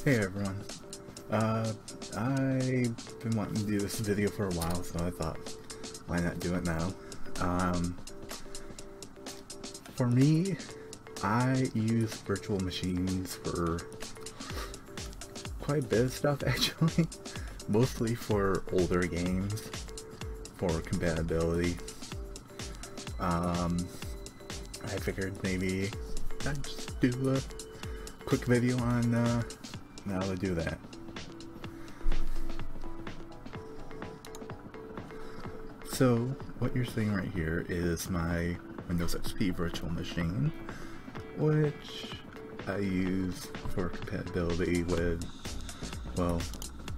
Hey everyone. I've been wanting to do this video for a while, so I thought, why not do it now? For me, I use virtual machines for quite a bit of stuff actually. Mostly for older games, for compatibility. I figured maybe I'd just do a quick video on how to do that. So what you're seeing right here is my Windows XP virtual machine, which I use for compatibility with, well,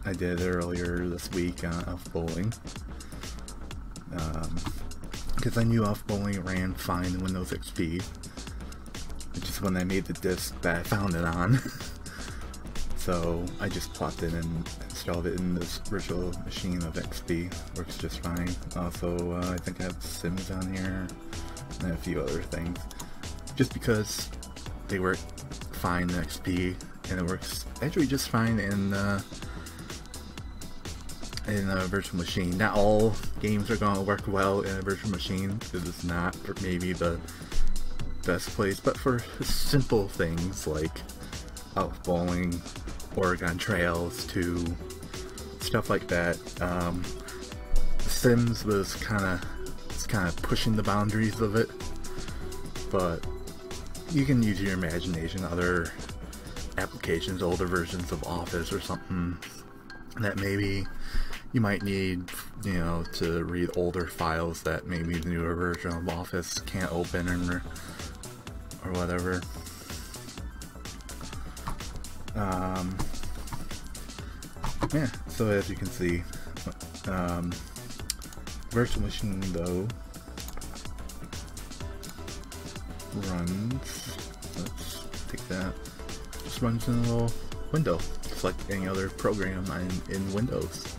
I did earlier this week on Elf Bowling. Because I knew Elf Bowling ran fine in Windows XP, which is when I made the disk that I found it on. So I just plopped it and installed it in this virtual machine of XP. Works just fine. Also, I think I have Sims on here and a few other things. Just because they work fine in XP, and it works actually just fine in a virtual machine. Not all games are going to work well in a virtual machine, because it's not maybe the best place, but for simple things like Elf Bowling, Oregon Trails, to stuff like that. Sims was kind of pushing the boundaries of it, but you can use your imagination. Other applications, older versions of Office or something that maybe you might need, you know, to read older files that maybe the newer version of Office can't open or whatever. Yeah, so as you can see, virtual machine though runs, let's take that, just runs in a little window, just like any other program in Windows.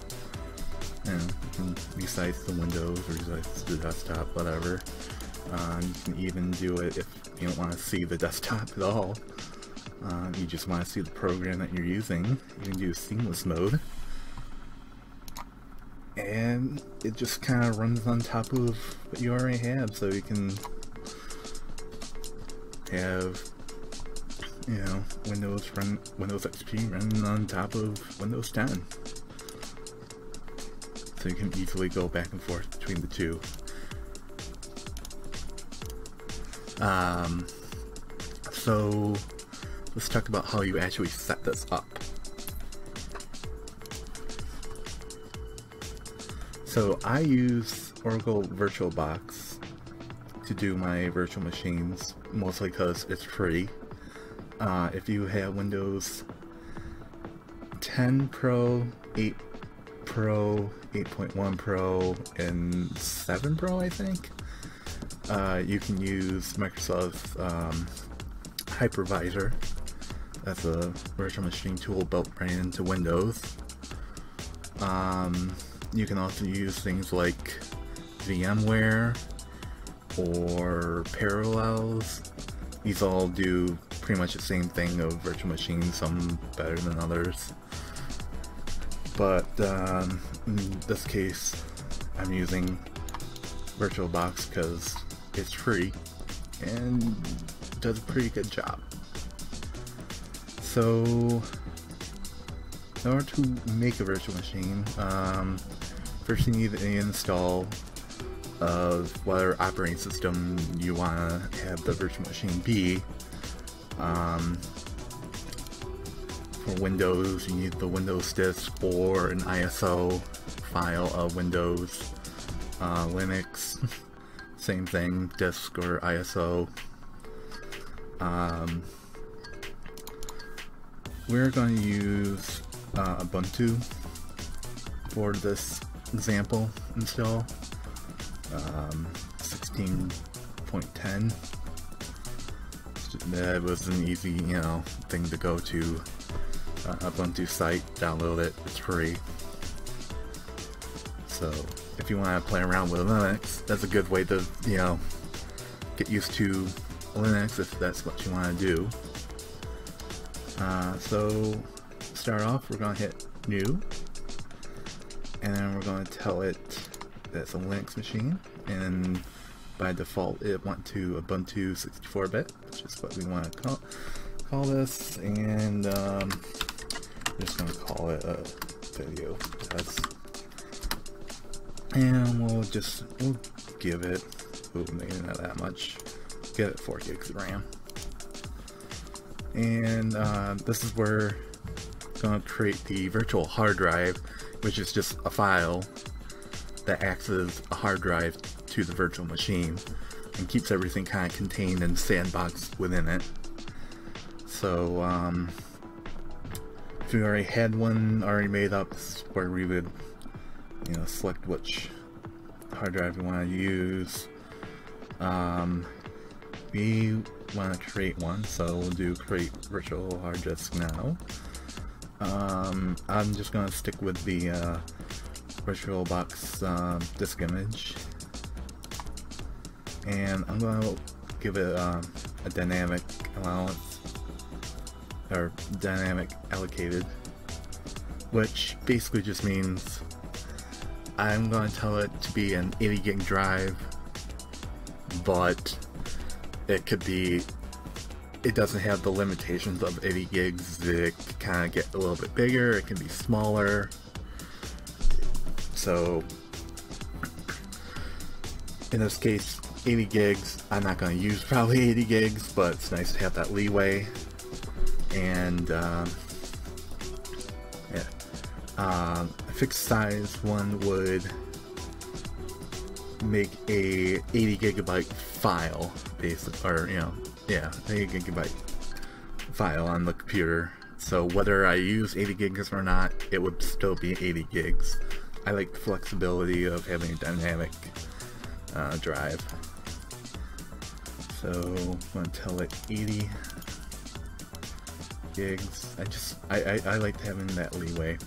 You know, besides the Windows or besides the desktop, whatever. You can even do it if you don't want to see the desktop at all. You just want to see the program that you're using. You can do seamless mode, and it just kind of runs on top of what you already have, so you can have, you know, Windows XP running on top of Windows 10. So you can easily go back and forth between the two. So let's talk about how you actually set this up. So I use Oracle VirtualBox to do my virtual machines, mostly because it's free. If you have Windows 10 Pro, 8 Pro, 8.1 Pro, and 7 Pro, I think, you can use Microsoft's Hypervisor. That's a virtual machine tool built right into Windows. You can also use things like VMware or Parallels. These all do pretty much the same thing of virtual machines, some better than others. But in this case, I'm using VirtualBox because it's free and does a pretty good job. So in order to make a virtual machine, first you need the install of whatever operating system you want to have the virtual machine be. For Windows, you need the Windows disk or an ISO file of Windows. Linux, same thing, disk or ISO. We're going to use Ubuntu for this example install. 16.10. That was an easy, you know, thing to go to. Ubuntu site, download it, it's free. So if you want to play around with Linux, that's a good way to, you know, get used to Linux if that's what you want to do. So start off, we're going to hit New, and then we're going to tell it that it's a Linux machine, and by default it went to Ubuntu 64-bit, which is what we want to call this, and we're just going to call it a video test. And we'll give it, maybe not that much, give it 4 gigs of RAM. And this is where we're going to create the virtual hard drive, which is just a file that acts as a hard drive to the virtual machine and keeps everything kind of contained and sandboxed within it. So if you already had one already made up, this is where we would, you know, select which hard drive we want to use. We want to create one, so we'll do create virtual hard disk now. I'm just going to stick with the VirtualBox disk image, and I'm going to give it a dynamic allowance, or dynamic allocated, which basically just means I'm going to tell it to be an 80 gig drive, but it could be, it doesn't have the limitations of 80 gigs. It can kind of get a little bit bigger, it can be smaller. So in this case, 80 gigs, I'm not going to use probably 80 gigs, but it's nice to have that leeway. And yeah, a fixed size one would make a 80 gigabyte file, basically, or you know, yeah, 80 gigabyte file on the computer. So whether I use 80 gigs or not, it would still be 80 gigs. I like the flexibility of having a dynamic drive. So I'm going to tell it 80 gigs. I like having that leeway.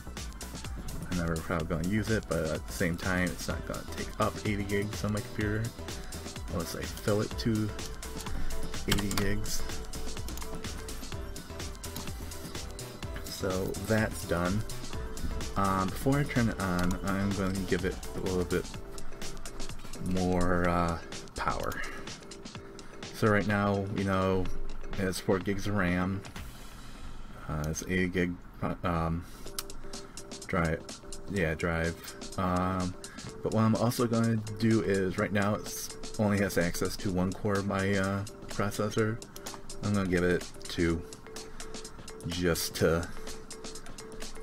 I'm never probably going to use it, but at the same time, it's not going to take up 80 gigs on my computer unless I fill it to 80 gigs. So that's done. Before I turn it on, I'm going to give it a little bit more power. So right now, you know, it has 4 gigs of RAM. It's 80 gig drive. But what I'm also going to do is, right now it only has access to 1 core of my processor. I'm going to give it 2, just to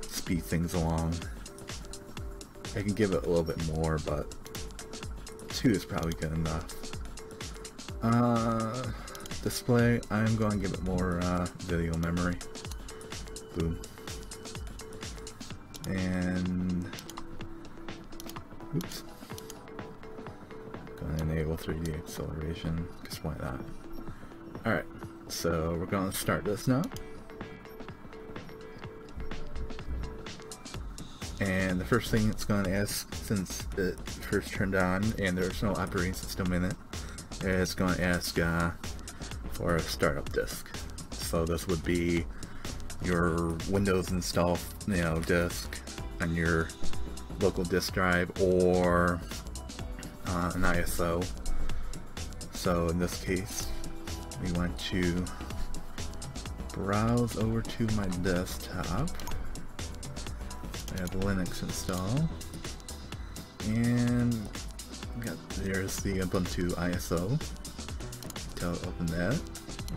speed things along. I can give it a little bit more, but 2 is probably good enough. Display, I'm going to give it more video memory. Boom. And oops, going to enable 3D acceleration, because why not? Alright, so we're going to start this now. And the first thing it's going to ask, since it first turned on and there's no operating system in it, it's going to ask for a startup disk. So this would be your Windows install, you know, disk on your local disk drive, or an ISO. So in this case, we want to browse over to my desktop. I have Linux install, and there's the Ubuntu ISO. So open that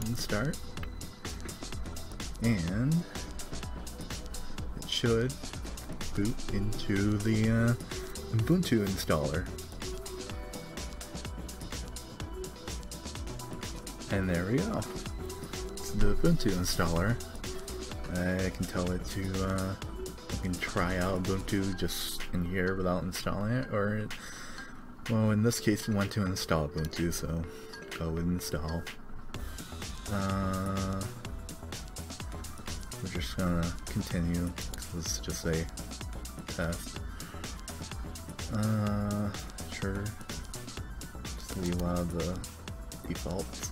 and start, and it should boot into the Ubuntu installer. And there we go. It's the Ubuntu installer. I can tell it to you can try out Ubuntu just in here without installing it, or, well, in this case we want to install Ubuntu, so go with install. We're just gonna continue because it's just a test. Sure, just leave a lot of the defaults.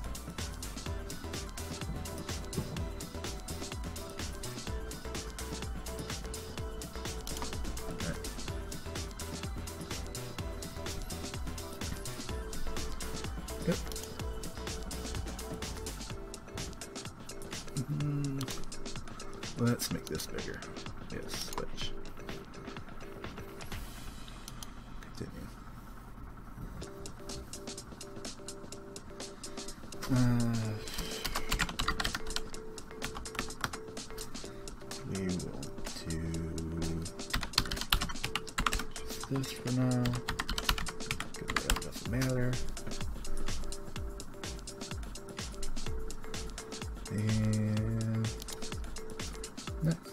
Let's make this bigger. Yes, switch. Continue. We will do just this for now. Because that doesn't matter. And next.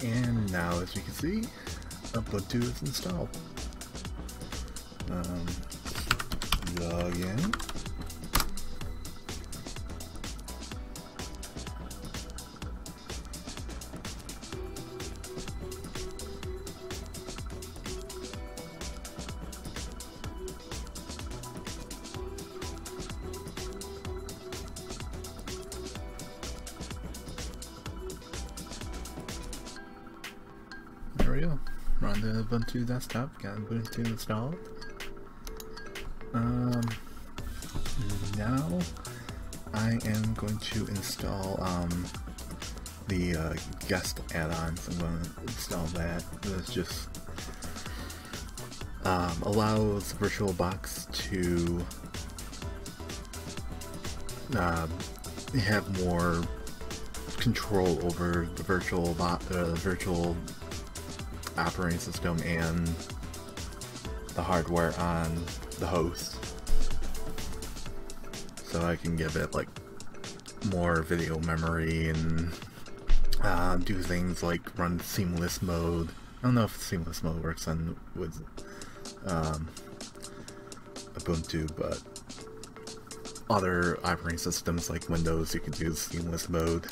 And now, as you can see, Ubuntu is installed. Log in. There we go. We're on the Ubuntu desktop. Got Ubuntu installed. Now I am going to install the guest add-ons. I'm going to install that. This just allows VirtualBox to have more control over the virtual operating system and the hardware on the host, so I can give it like more video memory and do things like run seamless mode. I don't know if seamless mode works on with Ubuntu, but other operating systems like Windows, you can do seamless mode.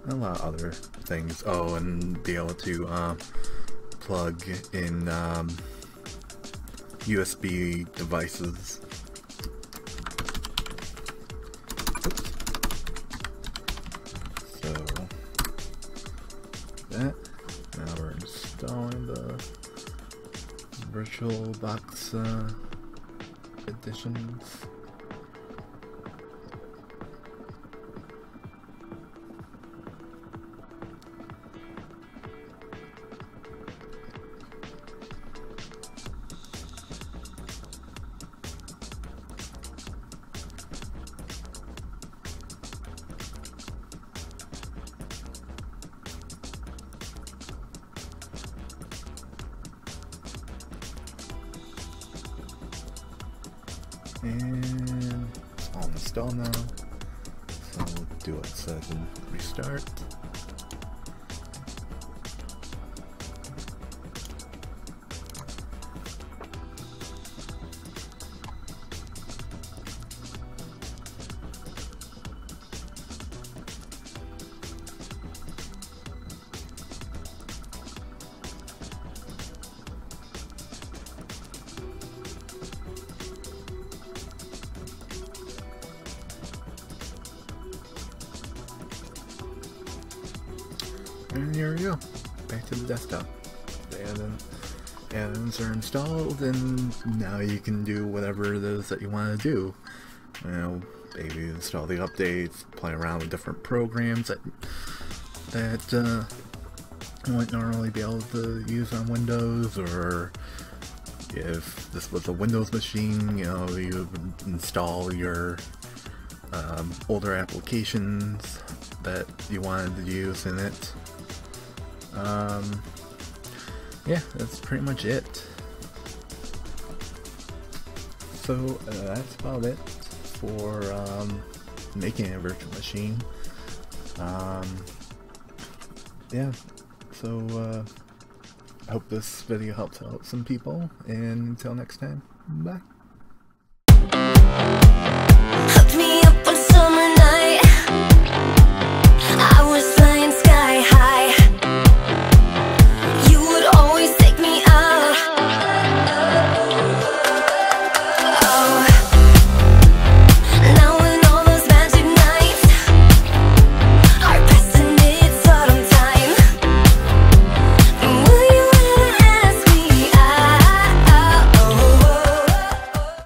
A lot of other things. Oh, and be able to plug in USB devices. Oops. So that. Now we're installing the VirtualBox editions. And it's all installed now, so we'll do it so I can restart. And here we go, back to the desktop. The add-ins are installed, and now you can do whatever it is that you want to do. You know, maybe install the updates, play around with different programs that you wouldn't normally be able to use on Windows, or if this was a Windows machine, you know, you would install your older applications that you wanted to use in it. Yeah, that's pretty much it. so that's about it for making a virtual machine. Yeah, so I hope this video helps out some people, and until next time, bye.